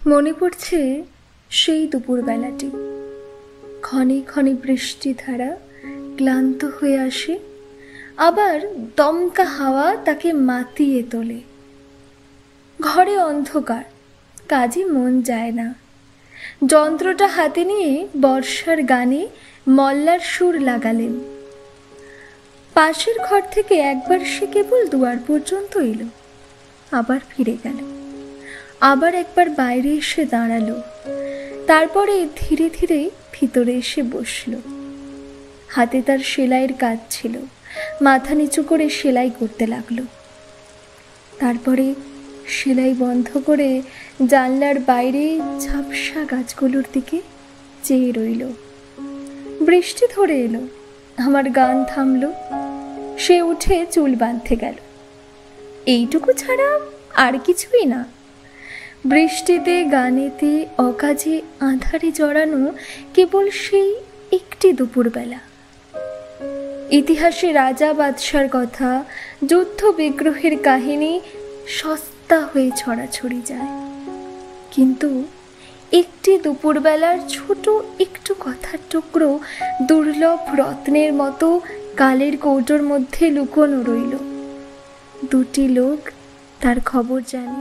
মনে পড়ছে সেই দুপুরবেলাটি। ক্ষণে ক্ষণে বৃষ্টি ধারা ক্লান্ত হয়ে আসে, আবার দমকা হাওয়া তাকে মাতিয়ে তোলে। ঘরে অন্ধকার, কাজে মন যায় না। যন্ত্রটা হাতে নিয়ে বর্ষার গানে মল্লার সুর লাগালেন। পাশের ঘর থেকে একবার সে কেবল দুয়ার পর্যন্ত এলো, আবার ফিরে গেল। আবার একবার বাইরে এসে দাঁড়ালো, তারপরে ধীরে ধীরে ভিতরে এসে বসল। হাতে তার সেলাইয়ের কাজ ছিল, মাথা নিচু করে সেলাই করতে লাগলো। তারপরে সেলাই বন্ধ করে জানলার বাইরে ঝাপসা গাছগুলোর দিকে চেয়ে রইল। বৃষ্টি ধরে এলো, আমার গান থামলো। সে উঠে চুল বাঁধতে গেল। এইটুকু ছাড়া আর কিছুই না। বৃষ্টিতে, গানেতে, অকাজে, আঁধারে জড়ানো কেবল সেই একটি দুপুরবেলা। ইতিহাসে রাজা বাদশার কথা, যুদ্ধ বিগ্রহের কাহিনী সস্তা হয়ে ছড়াছড়ি যায়, কিন্তু একটি দুপুরবেলার ছোট একটু কথার টুকরো দুর্লভ রত্নের মতো কালের কৌটোর মধ্যে লুকোনো রইল। দুটি লোক তার খবর জানে।